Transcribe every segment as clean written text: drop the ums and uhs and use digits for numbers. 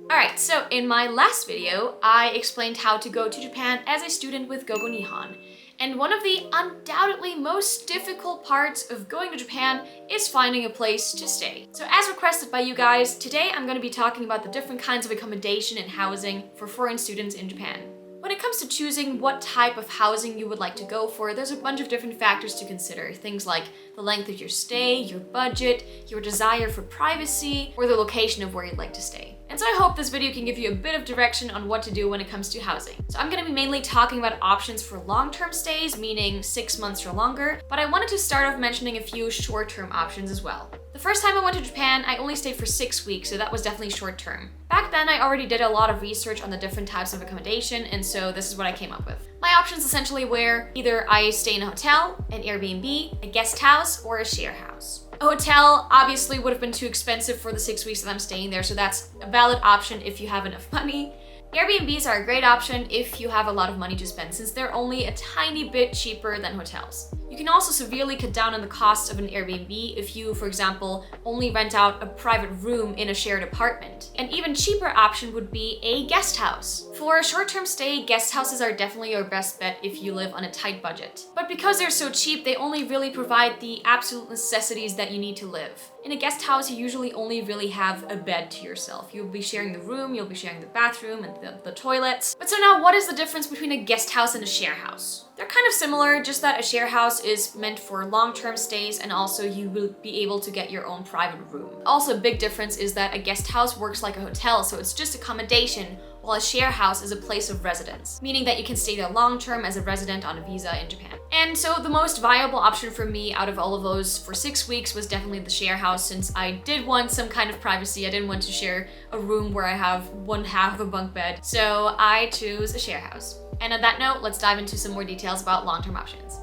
Alright, so in my last video, I explained how to go to Japan as a student with Gogo Nihon. And one of the undoubtedly most difficult parts of going to Japan is finding a place to stay. So as requested by you guys, today I'm going to be talking about the different kinds of accommodation and housing for foreign students in Japan. When it comes to choosing what type of housing you would like to go for, there's a bunch of different factors to consider. Things like the length of your stay, your budget, your desire for privacy, or the location of where you'd like to stay. And so I hope this video can give you a bit of direction on what to do when it comes to housing. So I'm going to be mainly talking about options for long-term stays, meaning 6 months or longer, but I wanted to start off mentioning a few short-term options as well. The first time I went to Japan, I only stayed for 6 weeks, so that was definitely short-term. Back then, I already did a lot of research on the different types of accommodation, and so this is what I came up with. My options essentially were either I stay in a hotel, an Airbnb, a guest house, or a share house. A hotel obviously would have been too expensive for the 6 weeks that I'm staying there, so that's a valid option if you have enough money. Airbnbs are a great option if you have a lot of money to spend, since they're only a tiny bit cheaper than hotels. You can also severely cut down on the cost of an Airbnb if you, for example, only rent out a private room in a shared apartment. An even cheaper option would be a guest house. For a short-term stay, guest houses are definitely your best bet if you live on a tight budget. But because they're so cheap, they only really provide the absolute necessities that you need to live. In a guest house, you usually only really have a bed to yourself. You'll be sharing the room, you'll be sharing the bathroom and the toilets. But so now, what is the difference between a guest house and a share house? They're kind of similar, just that a share house is meant for long-term stays and also you will be able to get your own private room. Also, a big difference is that a guest house works like a hotel, so it's just accommodation, while a share house is a place of residence, meaning that you can stay there long-term as a resident on a visa in Japan. And so the most viable option for me out of all of those for 6 weeks was definitely the share house, since I did want some kind of privacy. I didn't want to share a room where I have one half of a bunk bed, so I chose a share house. And on that note, let's dive into some more details about long-term options.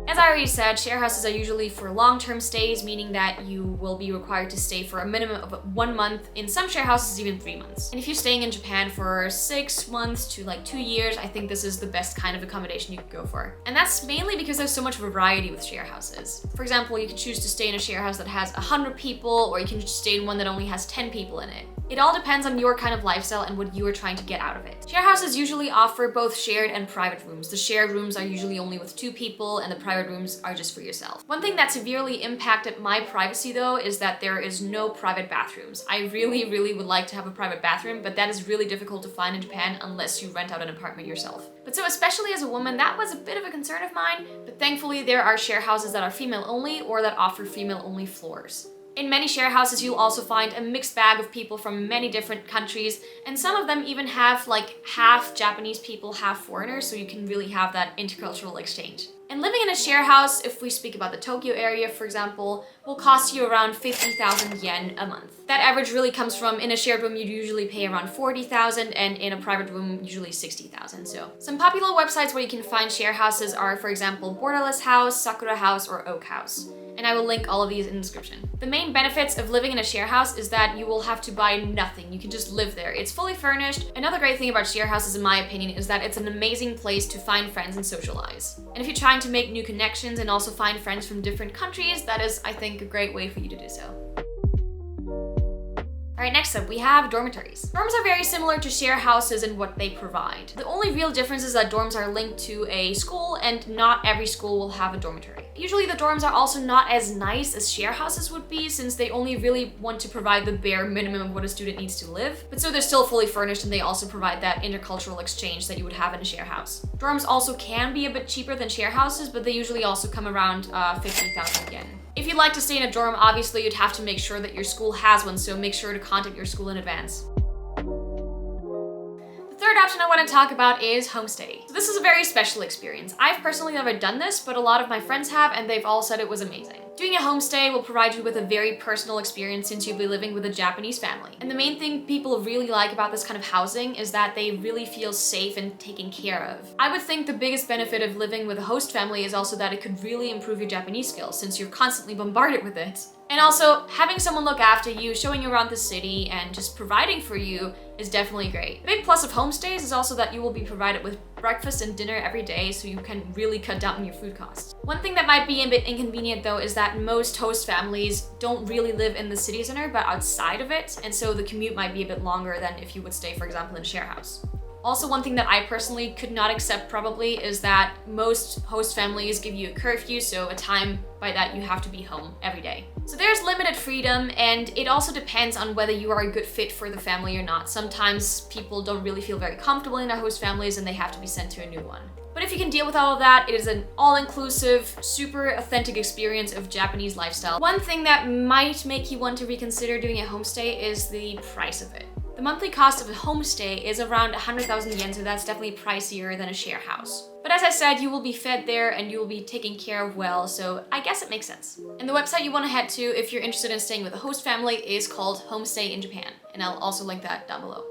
As I already said, share houses are usually for long-term stays, meaning that you will be required to stay for a minimum of 1 month, in some share houses even 3 months. And if you're staying in Japan for 6 months to like 2 years, I think this is the best kind of accommodation you could go for. And that's mainly because there's so much variety with share houses. For example, you can choose to stay in a share house that has 100 people, or you can just stay in one that only has 10 people in it. It all depends on your kind of lifestyle and what you are trying to get out of it. Share houses usually offer both shared and private rooms. The shared rooms are usually only with 2 people and the private rooms are just for yourself. One thing that severely impacted my privacy though is that there is no private bathrooms. I really would like to have a private bathroom, but that is really difficult to find in Japan unless you rent out an apartment yourself. But so especially as a woman, that was a bit of a concern of mine, but thankfully there are share houses that are female only or that offer female only floors. In many share houses, you'll also find a mixed bag of people from many different countries, and some of them even have like half Japanese people, half foreigners, so you can really have that intercultural exchange. And living in a share house, if we speak about the Tokyo area, for example, will cost you around 50,000 yen a month. That average really comes from, in a shared room, you'd usually pay around 40,000, and in a private room, usually 60,000. So some popular websites where you can find share houses are, for example, Borderless House, Sakura House, or Oak House. And I will link all of these in the description. The main benefits of living in a share house is that you will have to buy nothing. You can just live there. It's fully furnished. Another great thing about share houses, in my opinion, is that it's an amazing place to find friends and socialize. And if you're trying to make new connections and also find friends from different countries, that is, I think, a great way for you to do so. Alright, next up, we have dormitories. Dorms are very similar to share houses in what they provide. The only real difference is that dorms are linked to a school, and not every school will have a dormitory. Usually the dorms are also not as nice as share houses would be, since they only really want to provide the bare minimum of what a student needs to live. But so they're still fully furnished, and they also provide that intercultural exchange that you would have in a share house. Dorms also can be a bit cheaper than share houses, but they usually also come around 50,000 yen. If you'd like to stay in a dorm, obviously you'd have to make sure that your school has one, so make sure to contact your school in advance. The third option I want to talk about is homestay. So this is a very special experience. I've personally never done this, but a lot of my friends have, and they've all said it was amazing. Doing a homestay will provide you with a very personal experience, since you'll be living with a Japanese family. And the main thing people really like about this kind of housing is that they really feel safe and taken care of. I would think the biggest benefit of living with a host family is also that it could really improve your Japanese skills, since you're constantly bombarded with it. And also, having someone look after you, showing you around the city, and just providing for you is definitely great. The big plus of homestays is also that you will be provided with breakfast and dinner every day so you can really cut down on your food costs. One thing that might be a bit inconvenient though is that most host families don't really live in the city center but outside of it, and so the commute might be a bit longer than if you would stay, for example, in a share house. Also, one thing that I personally could not accept probably is that most host families give you a curfew, so a time by that you have to be home every day. So there's limited freedom, and it also depends on whether you are a good fit for the family or not. Sometimes people don't really feel very comfortable in their host families and they have to be sent to a new one. But if you can deal with all of that, it is an all-inclusive, super authentic experience of Japanese lifestyle. One thing that might make you want to reconsider doing a homestay is the price of it. The monthly cost of a homestay is around 100,000 yen, so that's definitely pricier than a share house. But as I said, you will be fed there and you will be taken care of well, so I guess it makes sense. And the website you want to head to if you're interested in staying with a host family is called Homestay in Japan, and I'll also link that down below.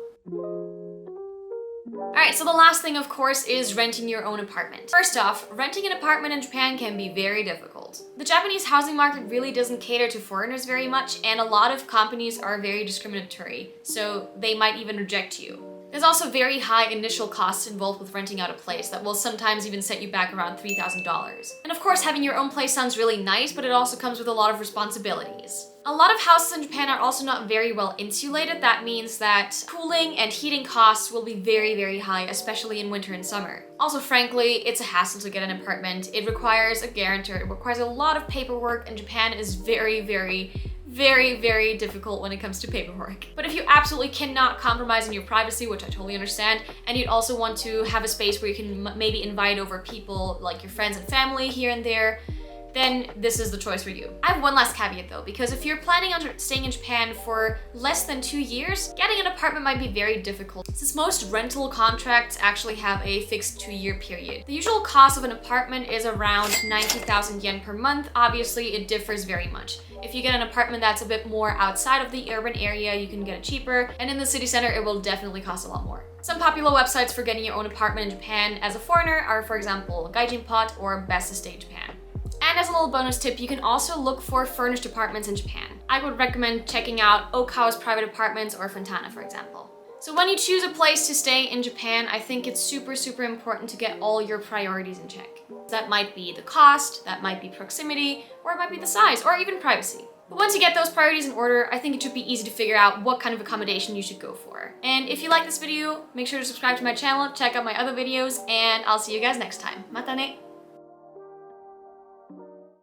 Alright, so the last thing, of course, is renting your own apartment. First off, renting an apartment in Japan can be very difficult. The Japanese housing market really doesn't cater to foreigners very much, and a lot of companies are very discriminatory, so they might even reject you. There's also very high initial costs involved with renting out a place that will sometimes even set you back around $3,000. And of course, having your own place sounds really nice, but it also comes with a lot of responsibilities. A lot of houses in Japan are also not very well insulated. That means that cooling and heating costs will be very, very high, especially in winter and summer. Also, frankly, it's a hassle to get an apartment. It requires a guarantor, it requires a lot of paperwork, and Japan is very, very difficult when it comes to paperwork. But if you absolutely cannot compromise on your privacy, which I totally understand, and you'd also want to have a space where you can maybe invite over people like your friends and family here and there, then this is the choice for you. I have one last caveat though, because if you're planning on staying in Japan for less than 2 years, getting an apartment might be very difficult, since most rental contracts actually have a fixed 2-year period. The usual cost of an apartment is around 90,000 yen per month. Obviously, it differs very much. If you get an apartment that's a bit more outside of the urban area, you can get it cheaper, and in the city center, it will definitely cost a lot more. Some popular websites for getting your own apartment in Japan as a foreigner are, for example, Gaijinpot or Best Estate Japan. And as a little bonus tip, you can also look for furnished apartments in Japan. I would recommend checking out Okawa's Private Apartments or Fontana, for example. So when you choose a place to stay in Japan, I think it's super important to get all your priorities in check. That might be the cost, that might be proximity, or it might be the size, or even privacy. But once you get those priorities in order, I think it should be easy to figure out what kind of accommodation you should go for. And if you like this video, make sure to subscribe to my channel, check out my other videos, and I'll see you guys next time. Mata ne!